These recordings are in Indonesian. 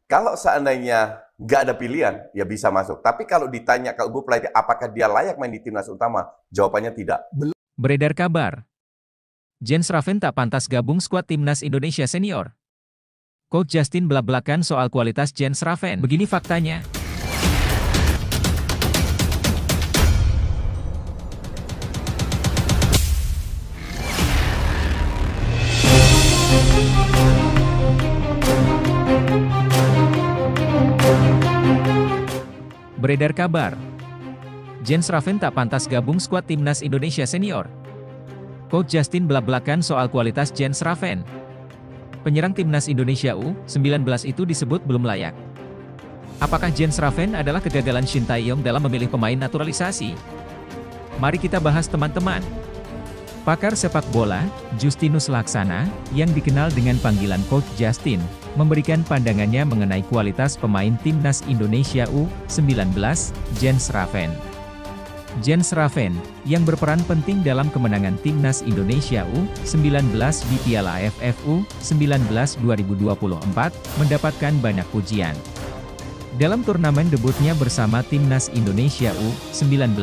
Kalau seandainya nggak ada pilihan, ya bisa masuk. Tapi kalau ditanya ke Gue pelatih, apakah dia layak main di timnas utama? Jawabannya tidak. Beredar kabar, Jens Raven tak pantas gabung skuad timnas Indonesia senior. Coach Justin belak-belakan soal kualitas Jens Raven. Begini faktanya. Beredar kabar, Jens Raven tak pantas gabung skuad timnas Indonesia senior. Coach Justin belak-belakan soal kualitas Jens Raven. Penyerang timnas Indonesia U19 itu disebut belum layak. Apakah Jens Raven adalah kegagalan Shin Tae-yong dalam memilih pemain naturalisasi? Mari kita bahas teman-teman. Pakar sepak bola, Justinus Laksana, yang dikenal dengan panggilan Coach Justin, memberikan pandangannya mengenai kualitas pemain timnas Indonesia U19, Jens Raven. Jens Raven, yang berperan penting dalam kemenangan timnas Indonesia U19 di Piala AFF U19 2024, mendapatkan banyak pujian. Dalam turnamen debutnya bersama timnas Indonesia U19,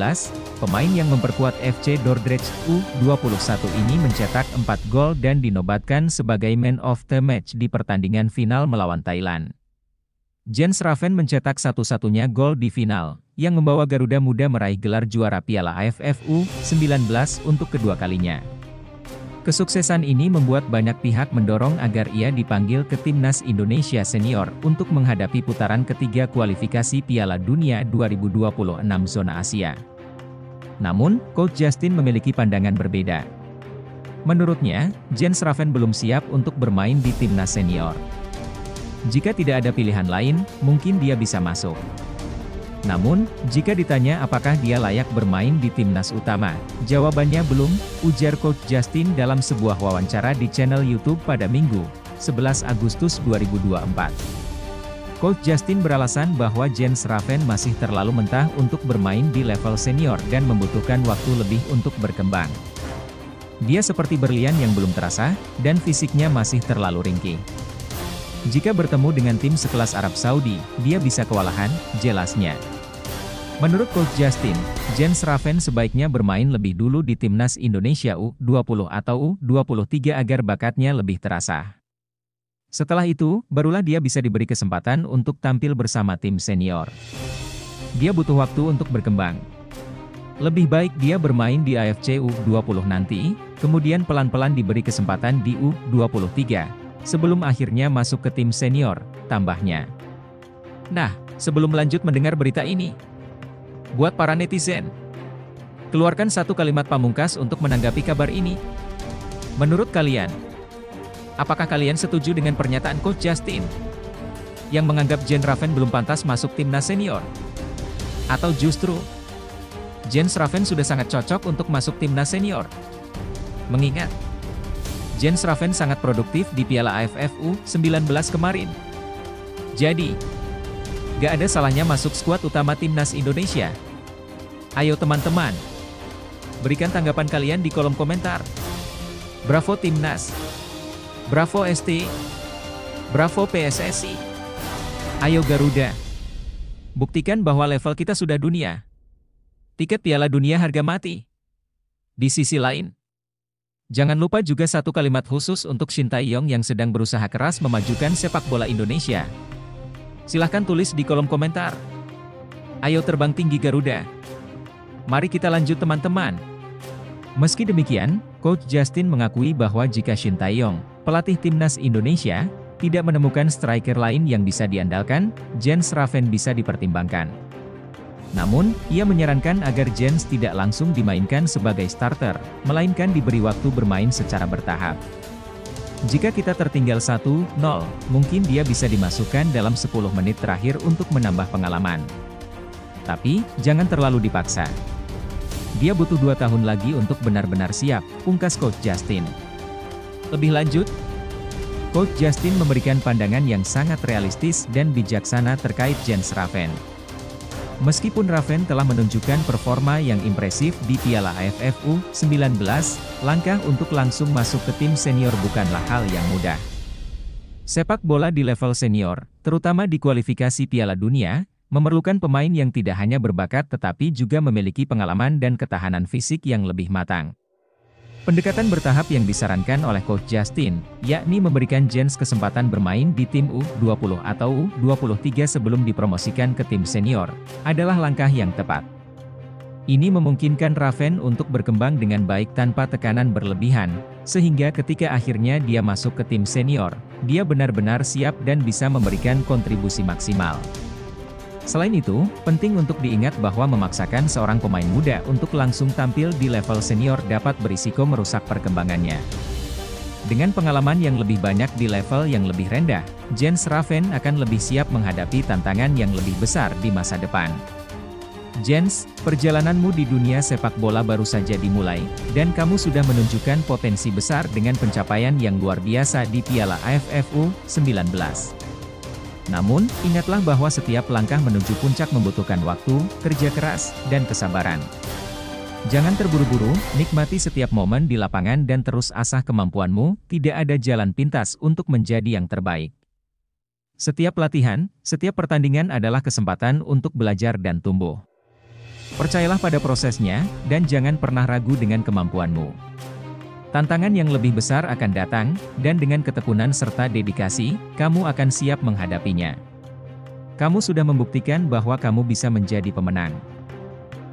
pemain yang memperkuat FC Dordrecht U21 ini mencetak 4 gol dan dinobatkan sebagai Man of the Match di pertandingan final melawan Thailand. Jens Raven mencetak satu-satunya gol di final, yang membawa Garuda Muda meraih gelar juara Piala AFF U19 untuk kedua kalinya. Kesuksesan ini membuat banyak pihak mendorong agar ia dipanggil ke timnas Indonesia senior untuk menghadapi putaran ketiga kualifikasi Piala Dunia 2026 zona Asia. Namun, Coach Justin memiliki pandangan berbeda. Menurutnya, Jens Raven belum siap untuk bermain di timnas senior. Jika tidak ada pilihan lain, mungkin dia bisa masuk. Namun, jika ditanya apakah dia layak bermain di timnas utama, jawabannya belum, ujar Coach Justin dalam sebuah wawancara di channel YouTube pada Minggu, 11 Agustus 2024. Coach Justin beralasan bahwa Jens Raven masih terlalu mentah untuk bermain di level senior dan membutuhkan waktu lebih untuk berkembang. Dia seperti berlian yang belum terasa, dan fisiknya masih terlalu ringkih. Jika bertemu dengan tim sekelas Arab Saudi, dia bisa kewalahan, jelasnya. Menurut Coach Justin, Jens Raven sebaiknya bermain lebih dulu di timnas Indonesia U20 atau U23 agar bakatnya lebih terasa. Setelah itu, barulah dia bisa diberi kesempatan untuk tampil bersama tim senior. Dia butuh waktu untuk berkembang. Lebih baik dia bermain di AFC U20 nanti, kemudian pelan-pelan diberi kesempatan di U23, sebelum akhirnya masuk ke tim senior, tambahnya. Nah, sebelum lanjut mendengar berita ini, buat para netizen, keluarkan satu kalimat pamungkas untuk menanggapi kabar ini. Menurut kalian, apakah kalian setuju dengan pernyataan Coach Justin yang menganggap Jens Raven belum pantas masuk timnas senior? Atau justru, Jens Raven sudah sangat cocok untuk masuk timnas senior? Mengingat, Jens Raven sangat produktif di Piala AFF U19 kemarin. Jadi, gak ada salahnya masuk skuad utama timnas Indonesia. Ayo teman-teman, berikan tanggapan kalian di kolom komentar. Bravo Timnas, bravo ST, bravo PSSI. Ayo Garuda, buktikan bahwa level kita sudah dunia. Tiket Piala Dunia harga mati. Di sisi lain, jangan lupa juga satu kalimat khusus untuk Shin Tae-yong yang sedang berusaha keras memajukan sepak bola Indonesia. Silahkan tulis di kolom komentar. Ayo terbang tinggi Garuda. Mari kita lanjut teman-teman. Meski demikian, Coach Justin mengakui bahwa jika Shin Tae-yong, pelatih timnas Indonesia, tidak menemukan striker lain yang bisa diandalkan, Jens Raven bisa dipertimbangkan. Namun, ia menyarankan agar Jens tidak langsung dimainkan sebagai starter, melainkan diberi waktu bermain secara bertahap. Jika kita tertinggal 1-0, mungkin dia bisa dimasukkan dalam 10 menit terakhir untuk menambah pengalaman. Tapi, jangan terlalu dipaksa. Dia butuh 2 tahun lagi untuk benar-benar siap, pungkas Coach Justin. Lebih lanjut, Coach Justin memberikan pandangan yang sangat realistis dan bijaksana terkait Jens Raven. Meskipun Raven telah menunjukkan performa yang impresif di Piala AFF U19, langkah untuk langsung masuk ke tim senior bukanlah hal yang mudah. Sepak bola di level senior, terutama di kualifikasi Piala Dunia, memerlukan pemain yang tidak hanya berbakat tetapi juga memiliki pengalaman dan ketahanan fisik yang lebih matang. Pendekatan bertahap yang disarankan oleh Coach Justin, yakni memberikan Jens kesempatan bermain di tim U20 atau U23 sebelum dipromosikan ke tim senior, adalah langkah yang tepat. Ini memungkinkan Raven untuk berkembang dengan baik tanpa tekanan berlebihan, sehingga ketika akhirnya dia masuk ke tim senior, dia benar-benar siap dan bisa memberikan kontribusi maksimal. Selain itu, penting untuk diingat bahwa memaksakan seorang pemain muda untuk langsung tampil di level senior dapat berisiko merusak perkembangannya. Dengan pengalaman yang lebih banyak di level yang lebih rendah, Jens Raven akan lebih siap menghadapi tantangan yang lebih besar di masa depan. Jens, perjalananmu di dunia sepak bola baru saja dimulai, dan kamu sudah menunjukkan potensi besar dengan pencapaian yang luar biasa di Piala AFF U19. Namun, ingatlah bahwa setiap langkah menuju puncak membutuhkan waktu, kerja keras, dan kesabaran. Jangan terburu-buru, nikmati setiap momen di lapangan dan terus asah kemampuanmu, tidak ada jalan pintas untuk menjadi yang terbaik. Setiap latihan, setiap pertandingan adalah kesempatan untuk belajar dan tumbuh. Percayalah pada prosesnya, dan jangan pernah ragu dengan kemampuanmu. Tantangan yang lebih besar akan datang, dan dengan ketekunan serta dedikasi, kamu akan siap menghadapinya. Kamu sudah membuktikan bahwa kamu bisa menjadi pemenang.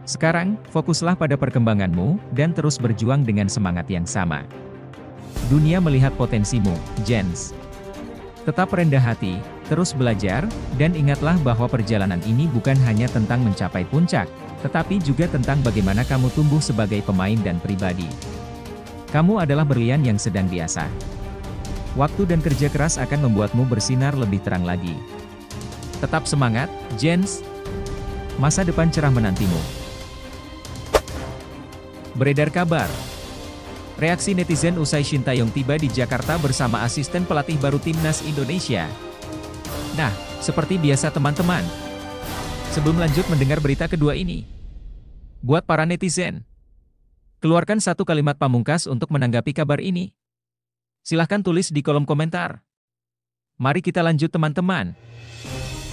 Sekarang, fokuslah pada perkembanganmu, dan terus berjuang dengan semangat yang sama. Dunia melihat potensimu, Jens. Tetap rendah hati, terus belajar, dan ingatlah bahwa perjalanan ini bukan hanya tentang mencapai puncak, tetapi juga tentang bagaimana kamu tumbuh sebagai pemain dan pribadi. Kamu adalah berlian yang sedang diasah. Waktu dan kerja keras akan membuatmu bersinar lebih terang lagi. Tetap semangat, Jens. Masa depan cerah menantimu. Beredar kabar. Reaksi netizen usai Shin Tae-yong tiba di Jakarta bersama asisten pelatih baru Timnas Indonesia. Nah, seperti biasa teman-teman. Sebelum lanjut mendengar berita kedua ini, buat para netizen, keluarkan satu kalimat pamungkas untuk menanggapi kabar ini. Silahkan tulis di kolom komentar. Mari kita lanjut teman-teman.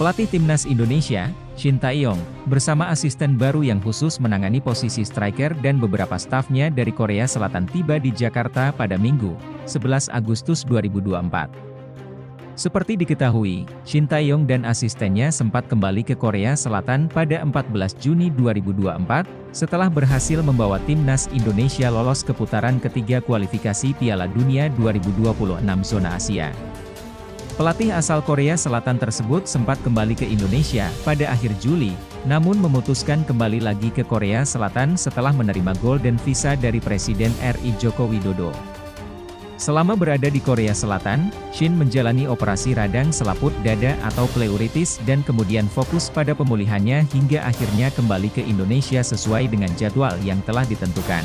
Pelatih Timnas Indonesia, Shin Tae-yong, bersama asisten baru yang khusus menangani posisi striker dan beberapa stafnya dari Korea Selatan tiba di Jakarta pada Minggu, 11 Agustus 2024. Seperti diketahui, Shin Tae-yong dan asistennya sempat kembali ke Korea Selatan pada 14 Juni 2024, setelah berhasil membawa Timnas Indonesia lolos ke putaran ketiga kualifikasi Piala Dunia 2026 zona Asia. Pelatih asal Korea Selatan tersebut sempat kembali ke Indonesia pada akhir Juli, namun memutuskan kembali lagi ke Korea Selatan setelah menerima Golden Visa dari Presiden RI Joko Widodo. Selama berada di Korea Selatan, Shin menjalani operasi radang selaput dada atau pleuritis dan kemudian fokus pada pemulihannya hingga akhirnya kembali ke Indonesia sesuai dengan jadwal yang telah ditentukan.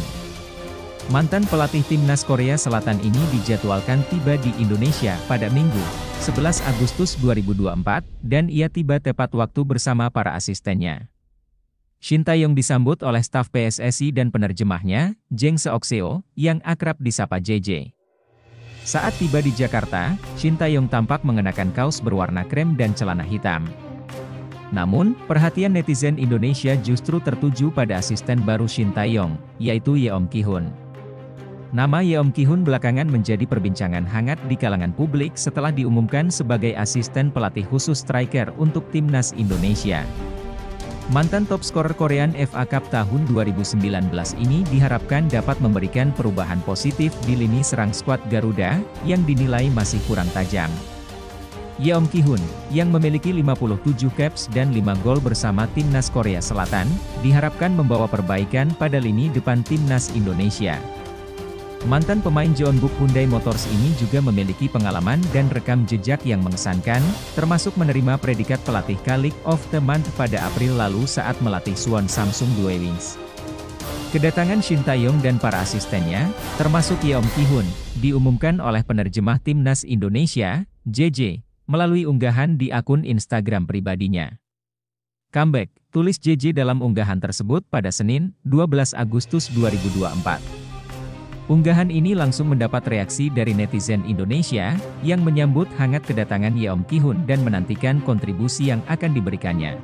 Mantan pelatih Timnas Korea Selatan ini dijadwalkan tiba di Indonesia pada Minggu, 11 Agustus 2024, dan ia tiba tepat waktu bersama para asistennya. Shin Tae-yong disambut oleh staf PSSI dan penerjemahnya, Jeng Seok-seo, yang akrab disapa JJ. Saat tiba di Jakarta, Shin Tae-yong tampak mengenakan kaos berwarna krem dan celana hitam. Namun, perhatian netizen Indonesia justru tertuju pada asisten baru Shin Tae-yong, yaitu Yeom Ki-hun. Nama Yeom Ki-hun belakangan menjadi perbincangan hangat di kalangan publik setelah diumumkan sebagai asisten pelatih khusus striker untuk Timnas Indonesia. Mantan top skorer Korean FA Cup tahun 2019 ini diharapkan dapat memberikan perubahan positif di lini serang skuad Garuda, yang dinilai masih kurang tajam. Yeom Ki-hun, yang memiliki 57 caps dan 5 gol bersama Timnas Korea Selatan, diharapkan membawa perbaikan pada lini depan Timnas Indonesia. Mantan pemain Jeonbuk Hyundai Motors ini juga memiliki pengalaman dan rekam jejak yang mengesankan, termasuk menerima predikat pelatih League of the Month pada April lalu saat melatih Suwon Samsung Due Wings. Kedatangan Shin Tae-yong dan para asistennya, termasuk Yeom Ki-hun, diumumkan oleh penerjemah Timnas Indonesia, JJ, melalui unggahan di akun Instagram pribadinya. Comeback, tulis JJ dalam unggahan tersebut pada Senin, 12 Agustus 2024. Unggahan ini langsung mendapat reaksi dari netizen Indonesia, yang menyambut hangat kedatangan Yeom Ki-hun dan menantikan kontribusi yang akan diberikannya.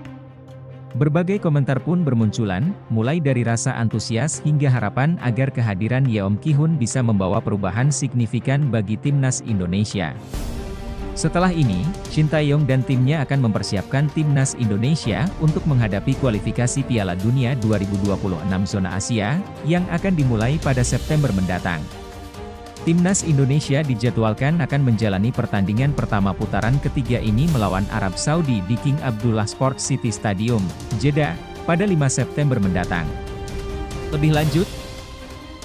Berbagai komentar pun bermunculan, mulai dari rasa antusias hingga harapan agar kehadiran Yeom Ki-hun bisa membawa perubahan signifikan bagi timnas Indonesia. Setelah ini, Shin Tae-yong dan timnya akan mempersiapkan timnas Indonesia untuk menghadapi kualifikasi Piala Dunia 2026 zona Asia, yang akan dimulai pada September mendatang. Timnas Indonesia dijadwalkan akan menjalani pertandingan pertama putaran ketiga ini melawan Arab Saudi di King Abdullah Sports City Stadium, Jeddah, pada 5 September mendatang. Lebih lanjut,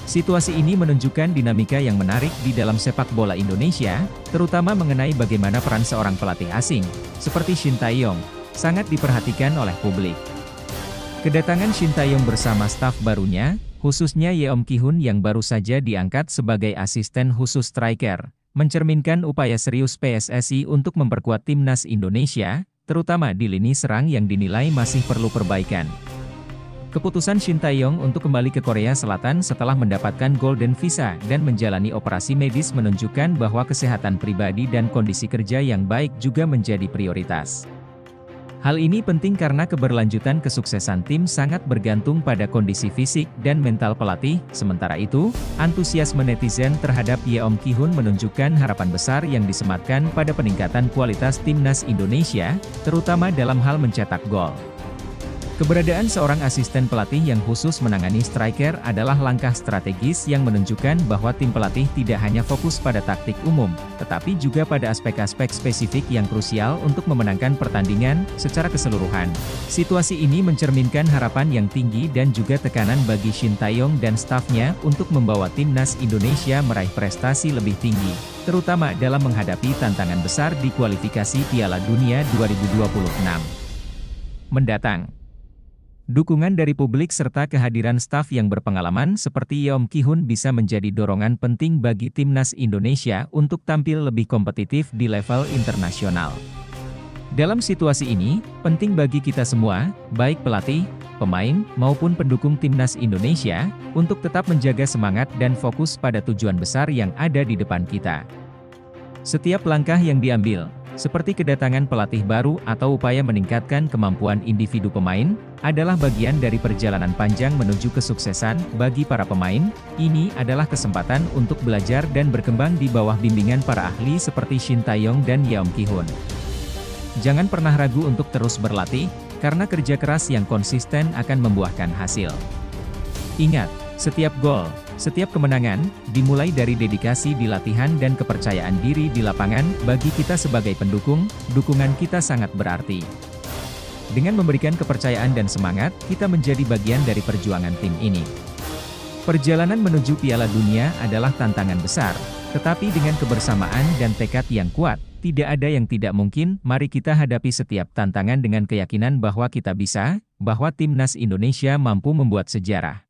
situasi ini menunjukkan dinamika yang menarik di dalam sepak bola Indonesia, terutama mengenai bagaimana peran seorang pelatih asing, seperti Shin Tae-yong, sangat diperhatikan oleh publik. Kedatangan Shin Tae-yong bersama staf barunya, khususnya Yeom Ki-hun yang baru saja diangkat sebagai asisten khusus striker, mencerminkan upaya serius PSSI untuk memperkuat timnas Indonesia, terutama di lini serang yang dinilai masih perlu perbaikan. Keputusan Shin Tae-yong untuk kembali ke Korea Selatan setelah mendapatkan Golden Visa dan menjalani operasi medis menunjukkan bahwa kesehatan pribadi dan kondisi kerja yang baik juga menjadi prioritas. Hal ini penting karena keberlanjutan kesuksesan tim sangat bergantung pada kondisi fisik dan mental pelatih. Sementara itu, antusiasme netizen terhadap Yeom Ki-hun menunjukkan harapan besar yang disematkan pada peningkatan kualitas timnas Indonesia, terutama dalam hal mencetak gol. Keberadaan seorang asisten pelatih yang khusus menangani striker adalah langkah strategis yang menunjukkan bahwa tim pelatih tidak hanya fokus pada taktik umum, tetapi juga pada aspek-aspek spesifik yang krusial untuk memenangkan pertandingan secara keseluruhan. Situasi ini mencerminkan harapan yang tinggi dan juga tekanan bagi Shin Tae-yong dan stafnya untuk membawa timnas Indonesia meraih prestasi lebih tinggi, terutama dalam menghadapi tantangan besar di kualifikasi Piala Dunia 2026 mendatang. Dukungan dari publik serta kehadiran staf yang berpengalaman seperti Yeom Ki-hun bisa menjadi dorongan penting bagi timnas Indonesia untuk tampil lebih kompetitif di level internasional. Dalam situasi ini, penting bagi kita semua, baik pelatih, pemain, maupun pendukung timnas Indonesia, untuk tetap menjaga semangat dan fokus pada tujuan besar yang ada di depan kita. Setiap langkah yang diambil, seperti kedatangan pelatih baru atau upaya meningkatkan kemampuan individu pemain, adalah bagian dari perjalanan panjang menuju kesuksesan. Bagi para pemain, ini adalah kesempatan untuk belajar dan berkembang di bawah bimbingan para ahli seperti Shin Tae-yong dan Yeom Ki-hun. Jangan pernah ragu untuk terus berlatih, karena kerja keras yang konsisten akan membuahkan hasil. Ingat, setiap gol, setiap kemenangan, dimulai dari dedikasi di latihan dan kepercayaan diri di lapangan. Bagi kita sebagai pendukung, dukungan kita sangat berarti. Dengan memberikan kepercayaan dan semangat, kita menjadi bagian dari perjuangan tim ini. Perjalanan menuju Piala Dunia adalah tantangan besar, tetapi dengan kebersamaan dan tekad yang kuat, tidak ada yang tidak mungkin. Mari kita hadapi setiap tantangan dengan keyakinan bahwa kita bisa, bahwa timnas Indonesia mampu membuat sejarah.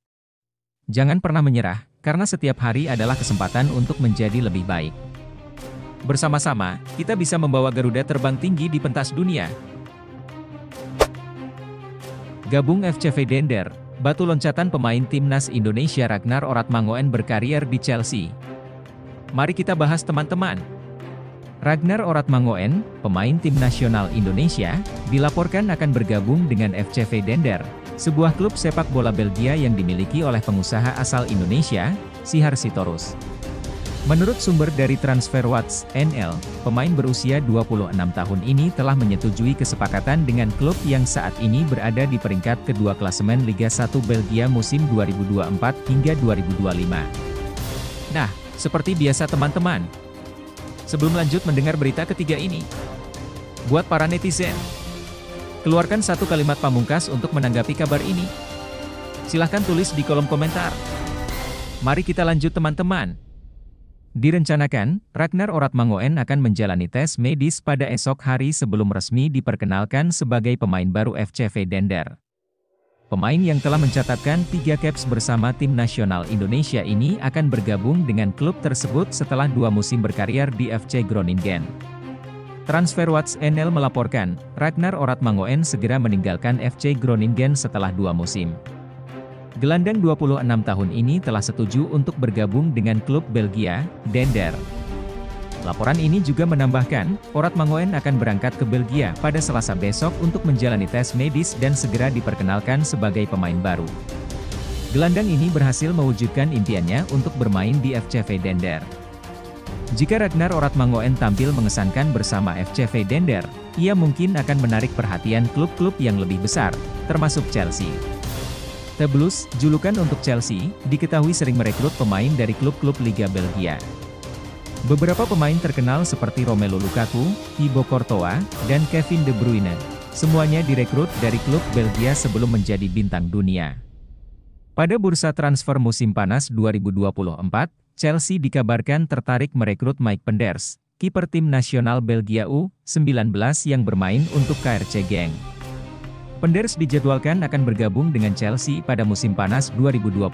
Jangan pernah menyerah, karena setiap hari adalah kesempatan untuk menjadi lebih baik. Bersama-sama, kita bisa membawa Garuda terbang tinggi di pentas dunia. Gabung FCV Dender, batu loncatan pemain timnas Indonesia Ragnar Oratmangoen berkarier di Chelsea. Mari kita bahas teman-teman. Ragnar Oratmangoen, pemain tim nasional Indonesia, dilaporkan akan bergabung dengan FCV Dender, sebuah klub sepak bola Belgia yang dimiliki oleh pengusaha asal Indonesia, Sihar Sitorus. Menurut sumber dari TransferWatch NL, pemain berusia 26 tahun ini telah menyetujui kesepakatan dengan klub yang saat ini berada di peringkat kedua klasemen Liga 1 Belgia musim 2024 hingga 2025. Nah, seperti biasa teman-teman, sebelum lanjut mendengar berita ketiga ini, buat para netizen, keluarkan satu kalimat pamungkas untuk menanggapi kabar ini. Silahkan tulis di kolom komentar. Mari kita lanjut teman-teman. Direncanakan, Ragnar Oratmangoen akan menjalani tes medis pada esok hari sebelum resmi diperkenalkan sebagai pemain baru FCV Dender. Pemain yang telah mencatatkan 3 caps bersama tim nasional Indonesia ini akan bergabung dengan klub tersebut setelah 2 musim berkarier di FC Groningen. TransferWatch NL melaporkan, Ragnar Oratmangoen segera meninggalkan FC Groningen setelah 2 musim. Gelandang 26 tahun ini telah setuju untuk bergabung dengan klub Belgia, Dender. Laporan ini juga menambahkan, Orat Mangoen akan berangkat ke Belgia pada Selasa besok untuk menjalani tes medis dan segera diperkenalkan sebagai pemain baru. Gelandang ini berhasil mewujudkan impiannya untuk bermain di FCV Dender. Jika Ragnar Orat Mangoen tampil mengesankan bersama FCV Dender, ia mungkin akan menarik perhatian klub-klub yang lebih besar, termasuk Chelsea. The Blues, julukan untuk Chelsea, diketahui sering merekrut pemain dari klub-klub Liga Belgia. Beberapa pemain terkenal seperti Romelu Lukaku, Thibaut Courtois, dan Kevin De Bruyne, semuanya direkrut dari klub Belgia sebelum menjadi bintang dunia. Pada bursa transfer musim panas 2024, Chelsea dikabarkan tertarik merekrut Mike Penders, kiper tim nasional Belgia U19 yang bermain untuk KRC Genk. Penders dijadwalkan akan bergabung dengan Chelsea pada musim panas 2025.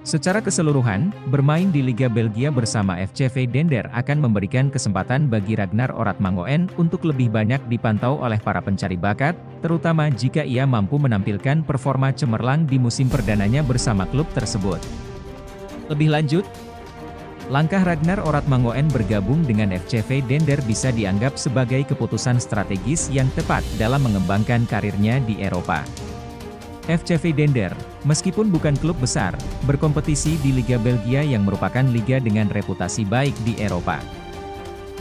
Secara keseluruhan, bermain di Liga Belgia bersama FCV Dender akan memberikan kesempatan bagi Ragnar Orat Mangoen untuk lebih banyak dipantau oleh para pencari bakat, terutama jika ia mampu menampilkan performa cemerlang di musim perdananya bersama klub tersebut. Lebih lanjut, langkah Ragnar Orat Mangoen bergabung dengan FCV Dender bisa dianggap sebagai keputusan strategis yang tepat dalam mengembangkan karirnya di Eropa. FCV Dender, meskipun bukan klub besar, berkompetisi di Liga Belgia yang merupakan liga dengan reputasi baik di Eropa.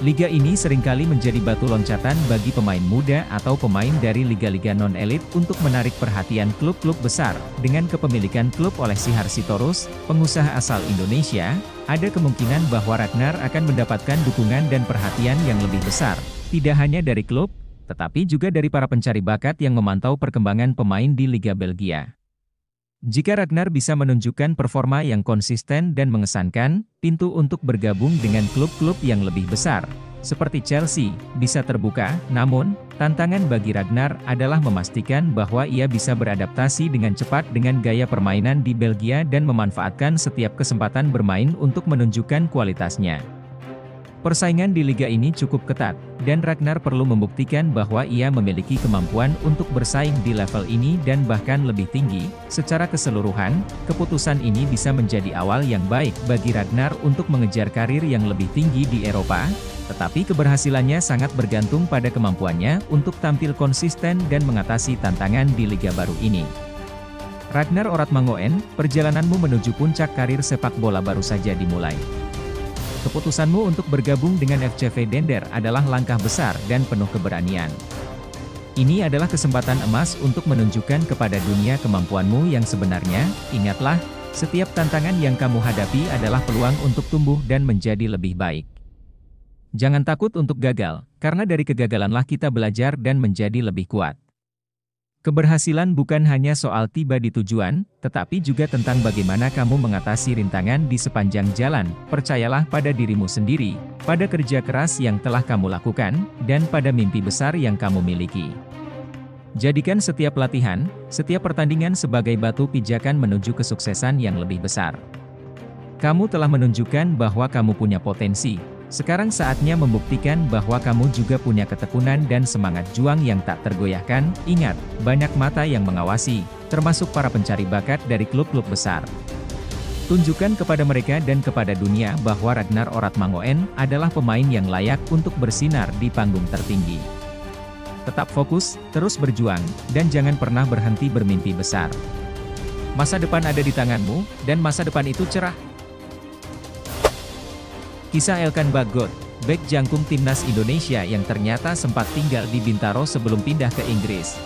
Liga ini seringkali menjadi batu loncatan bagi pemain muda atau pemain dari liga-liga non-elit untuk menarik perhatian klub-klub besar. Dengan kepemilikan klub oleh Sihar Sitorus, pengusaha asal Indonesia, ada kemungkinan bahwa Ragnar akan mendapatkan dukungan dan perhatian yang lebih besar, tidak hanya dari klub, tetapi juga dari para pencari bakat yang memantau perkembangan pemain di Liga Belgia. Jika Ragnar bisa menunjukkan performa yang konsisten dan mengesankan, pintu untuk bergabung dengan klub-klub yang lebih besar, seperti Chelsea, bisa terbuka. Namun, tantangan bagi Ragnar adalah memastikan bahwa ia bisa beradaptasi dengan cepat dengan gaya permainan di Belgia dan memanfaatkan setiap kesempatan bermain untuk menunjukkan kualitasnya. Persaingan di liga ini cukup ketat, dan Ragnar perlu membuktikan bahwa ia memiliki kemampuan untuk bersaing di level ini dan bahkan lebih tinggi. Secara keseluruhan, keputusan ini bisa menjadi awal yang baik bagi Ragnar untuk mengejar karir yang lebih tinggi di Eropa, tetapi keberhasilannya sangat bergantung pada kemampuannya untuk tampil konsisten dan mengatasi tantangan di liga baru ini. Ragnar Orat Mangoen, perjalananmu menuju puncak karir sepak bola baru saja dimulai. Keputusanmu untuk bergabung dengan FCV Dender adalah langkah besar dan penuh keberanian. Ini adalah kesempatan emas untuk menunjukkan kepada dunia kemampuanmu yang sebenarnya. Ingatlah, setiap tantangan yang kamu hadapi adalah peluang untuk tumbuh dan menjadi lebih baik. Jangan takut untuk gagal, karena dari kegagalanlah kita belajar dan menjadi lebih kuat. Keberhasilan bukan hanya soal tiba di tujuan, tetapi juga tentang bagaimana kamu mengatasi rintangan di sepanjang jalan. Percayalah pada dirimu sendiri, pada kerja keras yang telah kamu lakukan, dan pada mimpi besar yang kamu miliki. Jadikan setiap latihan, setiap pertandingan sebagai batu pijakan menuju kesuksesan yang lebih besar. Kamu telah menunjukkan bahwa kamu punya potensi. Sekarang saatnya membuktikan bahwa kamu juga punya ketekunan dan semangat juang yang tak tergoyahkan. Ingat, banyak mata yang mengawasi, termasuk para pencari bakat dari klub-klub besar. Tunjukkan kepada mereka dan kepada dunia bahwa Ragnar Orat Mangoen adalah pemain yang layak untuk bersinar di panggung tertinggi. Tetap fokus, terus berjuang, dan jangan pernah berhenti bermimpi besar. Masa depan ada di tanganmu, dan masa depan itu cerah. Kisah Elkan Bagot, bek jangkung timnas Indonesia yang ternyata sempat tinggal di Bintaro sebelum pindah ke Inggris.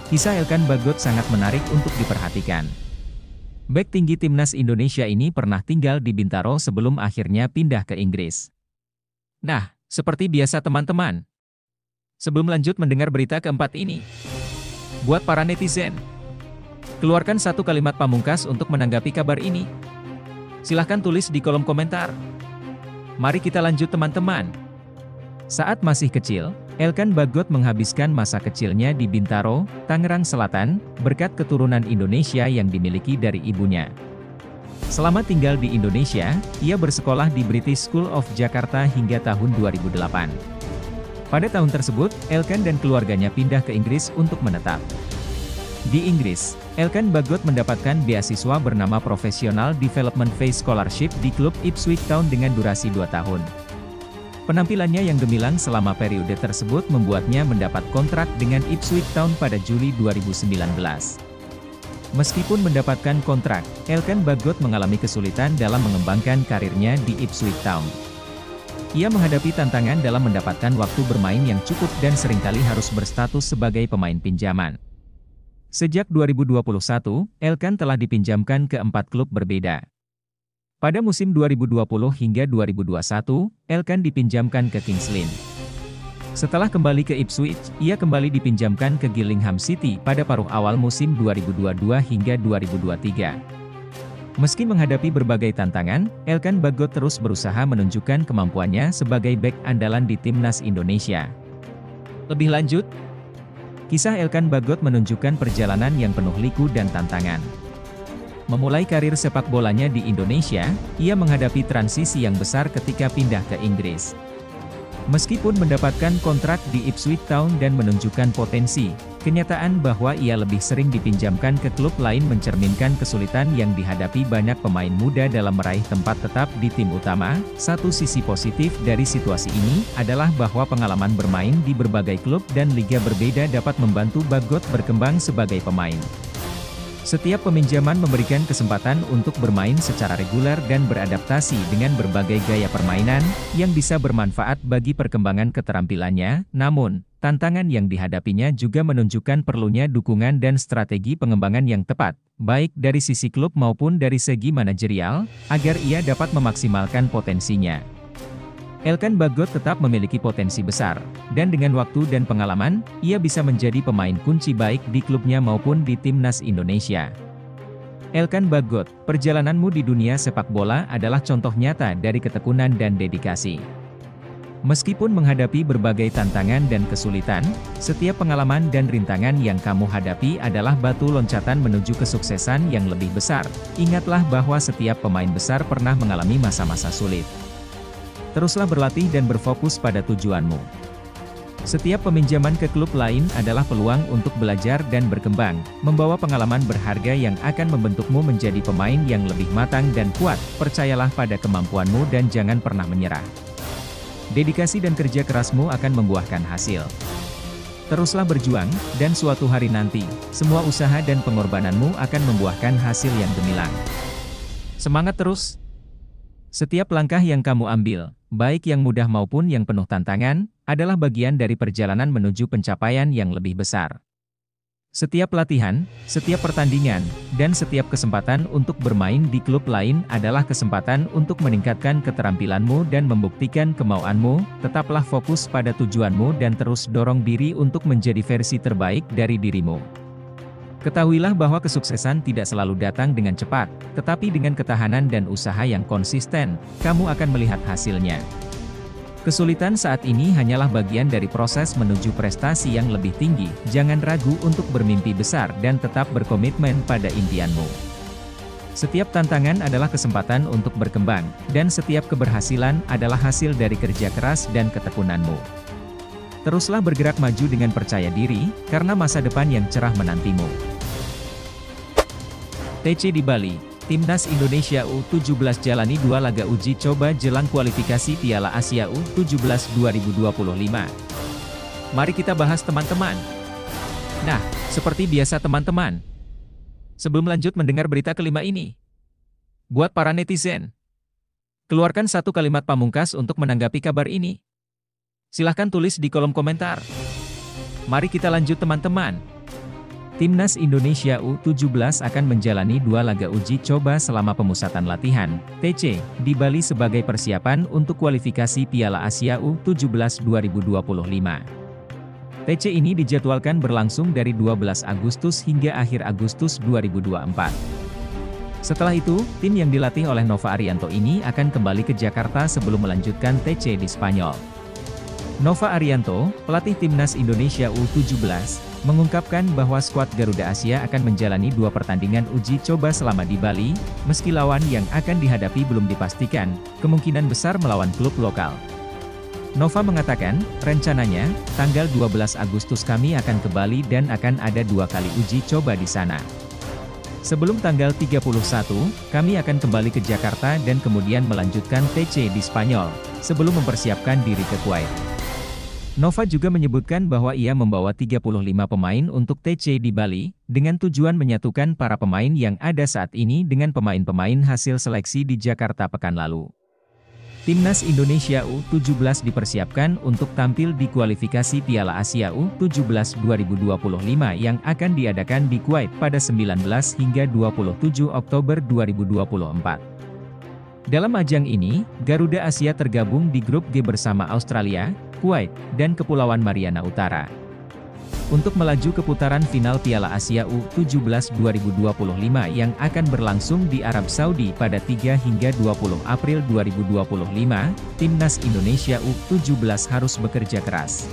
Kisah Elkan Bagot sangat menarik untuk diperhatikan. Bek tinggi timnas Indonesia ini pernah tinggal di Bintaro sebelum akhirnya pindah ke Inggris. Nah, seperti biasa teman-teman. Sebelum lanjut mendengar berita keempat ini, buat para netizen, keluarkan satu kalimat pamungkas untuk menanggapi kabar ini. Silahkan tulis di kolom komentar. Mari kita lanjut teman-teman. Saat masih kecil, Elkan Bagot menghabiskan masa kecilnya di Bintaro, Tangerang Selatan, berkat keturunan Indonesia yang dimiliki dari ibunya. Selama tinggal di Indonesia, ia bersekolah di British School of Jakarta hingga tahun 2008. Pada tahun tersebut, Elkan dan keluarganya pindah ke Inggris untuk menetap. Di Inggris, Elkan Bagot mendapatkan beasiswa bernama Professional Development Phase Scholarship di klub Ipswich Town dengan durasi 2 tahun. Penampilannya yang gemilang selama periode tersebut membuatnya mendapat kontrak dengan Ipswich Town pada Juli 2019. Meskipun mendapatkan kontrak, Elkan Bagot mengalami kesulitan dalam mengembangkan karirnya di Ipswich Town. Ia menghadapi tantangan dalam mendapatkan waktu bermain yang cukup dan seringkali harus berstatus sebagai pemain pinjaman. Sejak 2021, Elkan telah dipinjamkan ke 4 klub berbeda. Pada musim 2020 hingga 2021, Elkan dipinjamkan ke Kings Lynn. Setelah kembali ke Ipswich, ia kembali dipinjamkan ke Gillingham City pada paruh awal musim 2022 hingga 2023. Meski menghadapi berbagai tantangan, Elkan Bagot terus berusaha menunjukkan kemampuannya sebagai bek andalan di timnas Indonesia. Lebih lanjut, kisah Elkan Bagot menunjukkan perjalanan yang penuh liku dan tantangan. Memulai karir sepak bolanya di Indonesia, ia menghadapi transisi yang besar ketika pindah ke Inggris. Meskipun mendapatkan kontrak di Ipswich Town dan menunjukkan potensi, kenyataan bahwa ia lebih sering dipinjamkan ke klub lain mencerminkan kesulitan yang dihadapi banyak pemain muda dalam meraih tempat tetap di tim utama. Satu sisi positif dari situasi ini adalah bahwa pengalaman bermain di berbagai klub dan liga berbeda dapat membantu Bagot berkembang sebagai pemain. Setiap peminjaman memberikan kesempatan untuk bermain secara reguler dan beradaptasi dengan berbagai gaya permainan, yang bisa bermanfaat bagi perkembangan keterampilannya. Namun, tantangan yang dihadapinya juga menunjukkan perlunya dukungan dan strategi pengembangan yang tepat, baik dari sisi klub maupun dari segi manajerial, agar ia dapat memaksimalkan potensinya. Elkan Bagot tetap memiliki potensi besar, dan dengan waktu dan pengalaman, ia bisa menjadi pemain kunci baik di klubnya maupun di timnas Indonesia. Elkan Bagot, perjalananmu di dunia sepak bola adalah contoh nyata dari ketekunan dan dedikasi. Meskipun menghadapi berbagai tantangan dan kesulitan, setiap pengalaman dan rintangan yang kamu hadapi adalah batu loncatan menuju kesuksesan yang lebih besar. Ingatlah bahwa setiap pemain besar pernah mengalami masa-masa sulit. Teruslah berlatih dan berfokus pada tujuanmu. Setiap peminjaman ke klub lain adalah peluang untuk belajar dan berkembang, membawa pengalaman berharga yang akan membentukmu menjadi pemain yang lebih matang dan kuat. Percayalah pada kemampuanmu dan jangan pernah menyerah. Dedikasi dan kerja kerasmu akan membuahkan hasil. Teruslah berjuang, dan suatu hari nanti, semua usaha dan pengorbananmu akan membuahkan hasil yang gemilang. Semangat terus! Setiap langkah yang kamu ambil, baik yang mudah maupun yang penuh tantangan, adalah bagian dari perjalanan menuju pencapaian yang lebih besar. Setiap latihan, setiap pertandingan, dan setiap kesempatan untuk bermain di klub lain adalah kesempatan untuk meningkatkan keterampilanmu dan membuktikan kemauanmu. Tetaplah fokus pada tujuanmu dan terus dorong diri untuk menjadi versi terbaik dari dirimu. Ketahuilah bahwa kesuksesan tidak selalu datang dengan cepat, tetapi dengan ketahanan dan usaha yang konsisten, kamu akan melihat hasilnya. Kesulitan saat ini hanyalah bagian dari proses menuju prestasi yang lebih tinggi. Jangan ragu untuk bermimpi besar dan tetap berkomitmen pada impianmu. Setiap tantangan adalah kesempatan untuk berkembang, dan setiap keberhasilan adalah hasil dari kerja keras dan ketekunanmu. Teruslah bergerak maju dengan percaya diri, karena masa depan yang cerah menantimu. TC di Bali, Timnas Indonesia U17 jalani 2 laga uji coba jelang kualifikasi Piala Asia U17 2025. Mari kita bahas teman-teman. Nah, seperti biasa teman-teman. Sebelum lanjut mendengar berita kelima ini, buat para netizen, keluarkan satu kalimat pamungkas untuk menanggapi kabar ini. Silahkan tulis di kolom komentar. Mari kita lanjut teman-teman. Timnas Indonesia U17 akan menjalani 2 laga uji coba selama pemusatan latihan, TC, di Bali sebagai persiapan untuk kualifikasi Piala Asia U17 2025. TC ini dijadwalkan berlangsung dari 12 Agustus hingga akhir Agustus 2024. Setelah itu, tim yang dilatih oleh Nova Arianto ini akan kembali ke Jakarta sebelum melanjutkan TC di Spanyol. Nova Arianto, pelatih Timnas Indonesia U17, mengungkapkan bahwa skuad Garuda Asia akan menjalani 2 pertandingan uji coba selama di Bali, meski lawan yang akan dihadapi belum dipastikan, kemungkinan besar melawan klub lokal. Nova mengatakan, rencananya, tanggal 12 Agustus kami akan ke Bali dan akan ada 2 kali uji coba di sana. Sebelum tanggal 31, kami akan kembali ke Jakarta dan kemudian melanjutkan TC di Spanyol, sebelum mempersiapkan diri ke Kuwait. Nova juga menyebutkan bahwa ia membawa 35 pemain untuk TC di Bali, dengan tujuan menyatukan para pemain yang ada saat ini dengan pemain-pemain hasil seleksi di Jakarta pekan lalu. Timnas Indonesia U17 dipersiapkan untuk tampil di kualifikasi Piala Asia U17 2025 yang akan diadakan di Kuwait pada 19 hingga 27 Oktober 2024. Dalam ajang ini, Garuda Asia tergabung di grup G bersama Australia, Kuwait, dan Kepulauan Mariana Utara. Untuk melaju ke putaran final Piala Asia U17 2025 yang akan berlangsung di Arab Saudi pada 3 hingga 20 April 2025, Timnas Indonesia U17 harus bekerja keras.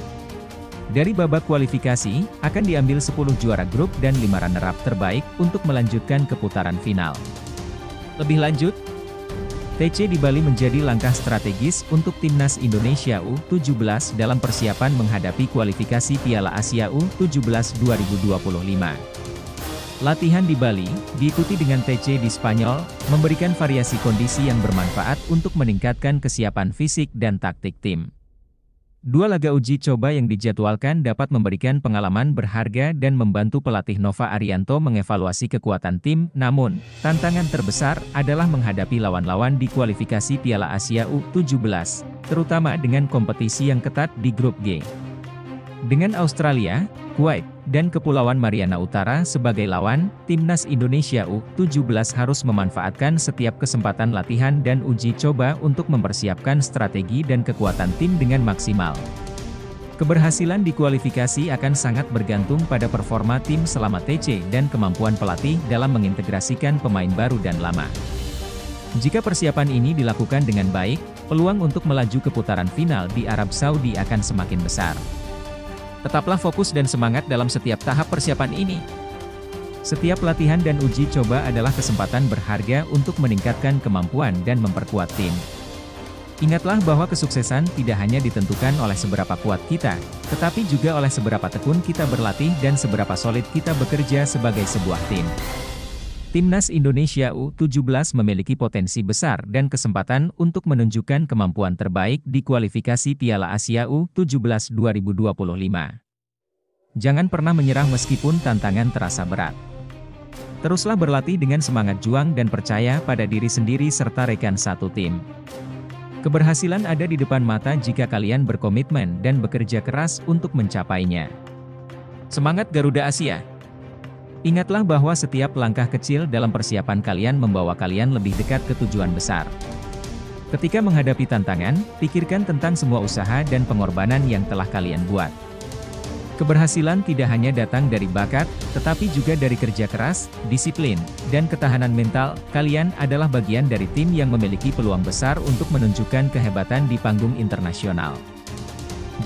Dari babak kualifikasi, akan diambil 10 juara grup dan 5 runner-up terbaik untuk melanjutkan ke putaran final. Lebih lanjut, TC di Bali menjadi langkah strategis untuk Timnas Indonesia U17 dalam persiapan menghadapi kualifikasi Piala Asia U17 2025. Latihan di Bali, diikuti dengan TC di Spanyol, memberikan variasi kondisi yang bermanfaat untuk meningkatkan kesiapan fisik dan taktik tim. Dua laga uji coba yang dijadwalkan dapat memberikan pengalaman berharga dan membantu pelatih Nova Arianto mengevaluasi kekuatan tim, namun, tantangan terbesar adalah menghadapi lawan-lawan di kualifikasi Piala Asia U17, terutama dengan kompetisi yang ketat di grup G. Dengan Australia, Kuwait, dan Kepulauan Mariana Utara sebagai lawan, Timnas Indonesia U17 harus memanfaatkan setiap kesempatan latihan dan uji coba untuk mempersiapkan strategi dan kekuatan tim dengan maksimal. Keberhasilan di kualifikasi akan sangat bergantung pada performa tim selama TC dan kemampuan pelatih dalam mengintegrasikan pemain baru dan lama. Jika persiapan ini dilakukan dengan baik, peluang untuk melaju ke putaran final di Arab Saudi akan semakin besar. Tetaplah fokus dan semangat dalam setiap tahap persiapan ini. Setiap latihan dan uji coba adalah kesempatan berharga untuk meningkatkan kemampuan dan memperkuat tim. Ingatlah bahwa kesuksesan tidak hanya ditentukan oleh seberapa kuat kita, tetapi juga oleh seberapa tekun kita berlatih dan seberapa solid kita bekerja sebagai sebuah tim. Timnas Indonesia U17 memiliki potensi besar dan kesempatan untuk menunjukkan kemampuan terbaik di kualifikasi Piala Asia U17 2025. Jangan pernah menyerah meskipun tantangan terasa berat. Teruslah berlatih dengan semangat juang dan percaya pada diri sendiri serta rekan satu tim. Keberhasilan ada di depan mata jika kalian berkomitmen dan bekerja keras untuk mencapainya. Semangat Garuda Asia! Ingatlah bahwa setiap langkah kecil dalam persiapan kalian membawa kalian lebih dekat ke tujuan besar. Ketika menghadapi tantangan, pikirkan tentang semua usaha dan pengorbanan yang telah kalian buat. Keberhasilan tidak hanya datang dari bakat, tetapi juga dari kerja keras, disiplin, dan ketahanan mental. Kalian adalah bagian dari tim yang memiliki peluang besar untuk menunjukkan kehebatan di panggung internasional.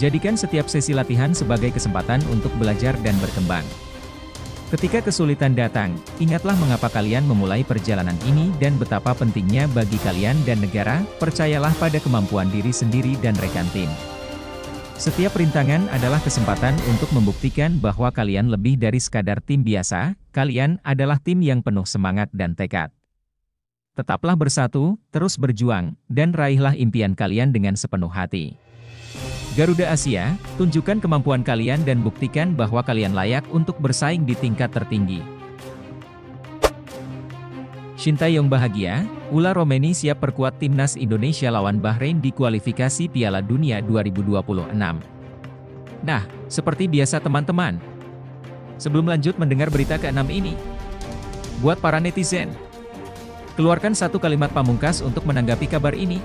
Jadikan setiap sesi latihan sebagai kesempatan untuk belajar dan berkembang. Ketika kesulitan datang, ingatlah mengapa kalian memulai perjalanan ini dan betapa pentingnya bagi kalian dan negara. Percayalah pada kemampuan diri sendiri dan rekan tim. Setiap rintangan adalah kesempatan untuk membuktikan bahwa kalian lebih dari sekadar tim biasa. Kalian adalah tim yang penuh semangat dan tekad. Tetaplah bersatu, terus berjuang, dan raihlah impian kalian dengan sepenuh hati. Garuda Asia, tunjukkan kemampuan kalian dan buktikan bahwa kalian layak untuk bersaing di tingkat tertinggi. Sintayong bahagia, Ula Romeni siap perkuat Timnas Indonesia lawan Bahrain di kualifikasi Piala Dunia 2026. Nah, seperti biasa teman-teman. Sebelum lanjut mendengar berita ke-6 ini, buat para netizen, keluarkan satu kalimat pamungkas untuk menanggapi kabar ini.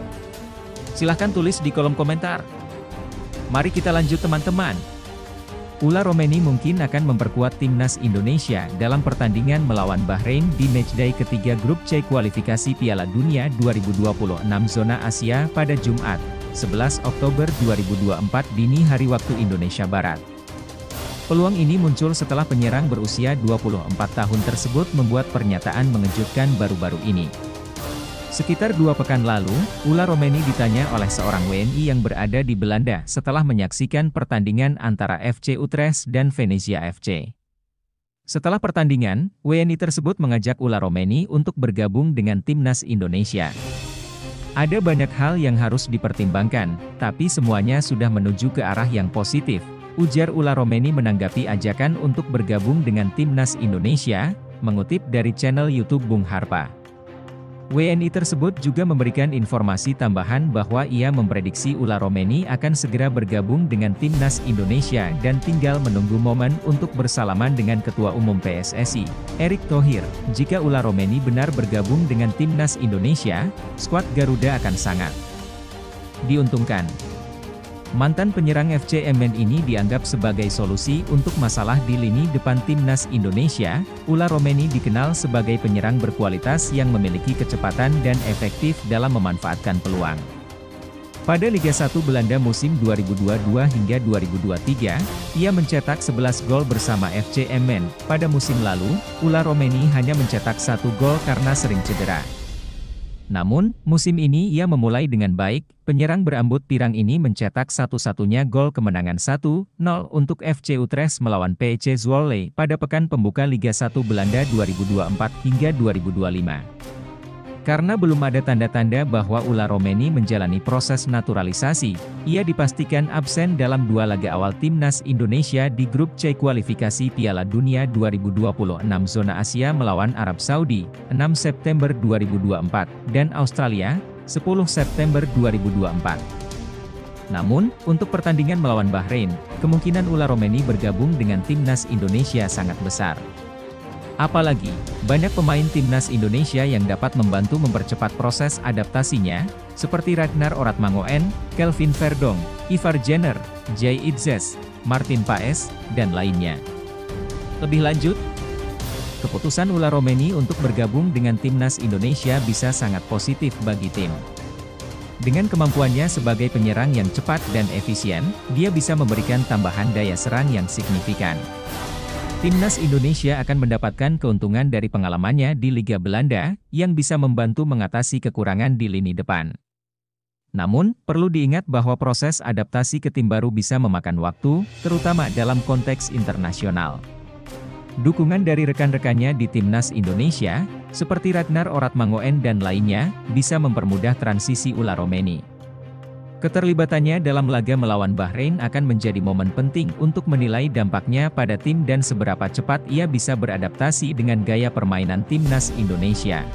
Silahkan tulis di kolom komentar. Mari kita lanjut teman-teman. Ula Romeni mungkin akan memperkuat Timnas Indonesia dalam pertandingan melawan Bahrain di matchday ketiga grup C kualifikasi Piala Dunia 2026 zona Asia pada Jumat, 11 Oktober 2024 dini hari waktu Indonesia Barat. Peluang ini muncul setelah penyerang berusia 24 tahun tersebut membuat pernyataan mengejutkan baru-baru ini. Sekitar 2 pekan lalu, Ula Romeni ditanya oleh seorang WNI yang berada di Belanda setelah menyaksikan pertandingan antara FC Utrecht dan Venezia FC. Setelah pertandingan, WNI tersebut mengajak Ula Romeni untuk bergabung dengan timnas Indonesia. Ada banyak hal yang harus dipertimbangkan, tapi semuanya sudah menuju ke arah yang positif, ujar Ula Romeni menanggapi ajakan untuk bergabung dengan timnas Indonesia, mengutip dari channel YouTube Bung Harpa. WNI tersebut juga memberikan informasi tambahan bahwa ia memprediksi Ula Romeni akan segera bergabung dengan timnas Indonesia dan tinggal menunggu momen untuk bersalaman dengan Ketua Umum PSSI, Erick Thohir. Jika Ula Romeni benar bergabung dengan timnas Indonesia, skuad Garuda akan sangat diuntungkan. Mantan penyerang FC Emmen ini dianggap sebagai solusi untuk masalah di lini depan timnas Indonesia. Ula Romeni dikenal sebagai penyerang berkualitas yang memiliki kecepatan dan efektif dalam memanfaatkan peluang. Pada Liga 1 Belanda musim 2022 hingga 2023, ia mencetak 11 gol bersama FC Emmen. Pada musim lalu, Ula Romeni hanya mencetak 1 gol karena sering cedera. Namun, musim ini ia memulai dengan baik. Penyerang berambut pirang ini mencetak satu-satunya gol kemenangan 1-0 untuk FC Utrecht melawan PEC Zwolle pada pekan pembuka Liga 1 Belanda 2024 hingga 2025. Karena belum ada tanda-tanda bahwa Ula Romeni menjalani proses naturalisasi, ia dipastikan absen dalam 2 laga awal timnas Indonesia di grup C kualifikasi Piala Dunia 2026 zona Asia melawan Arab Saudi, 6 September 2024, dan Australia, 10 September 2024. Namun, untuk pertandingan melawan Bahrain, kemungkinan Ula Romeni bergabung dengan timnas Indonesia sangat besar. Apalagi, banyak pemain timnas Indonesia yang dapat membantu mempercepat proses adaptasinya, seperti Ragnar Oratmangoen, Kelvin Verdong, Ivar Jenner, Jay Itzes, Martin Paes, dan lainnya. Lebih lanjut, keputusan Ula Romeni untuk bergabung dengan timnas Indonesia bisa sangat positif bagi tim. Dengan kemampuannya sebagai penyerang yang cepat dan efisien, dia bisa memberikan tambahan daya serang yang signifikan. Timnas Indonesia akan mendapatkan keuntungan dari pengalamannya di Liga Belanda, yang bisa membantu mengatasi kekurangan di lini depan. Namun, perlu diingat bahwa proses adaptasi ke tim baru bisa memakan waktu, terutama dalam konteks internasional. Dukungan dari rekan-rekannya di Timnas Indonesia, seperti Ragnar Oratmangoen dan lainnya, bisa mempermudah transisi Ula Romeni. Keterlibatannya dalam laga melawan Bahrain akan menjadi momen penting untuk menilai dampaknya pada tim dan seberapa cepat ia bisa beradaptasi dengan gaya permainan timnas Indonesia.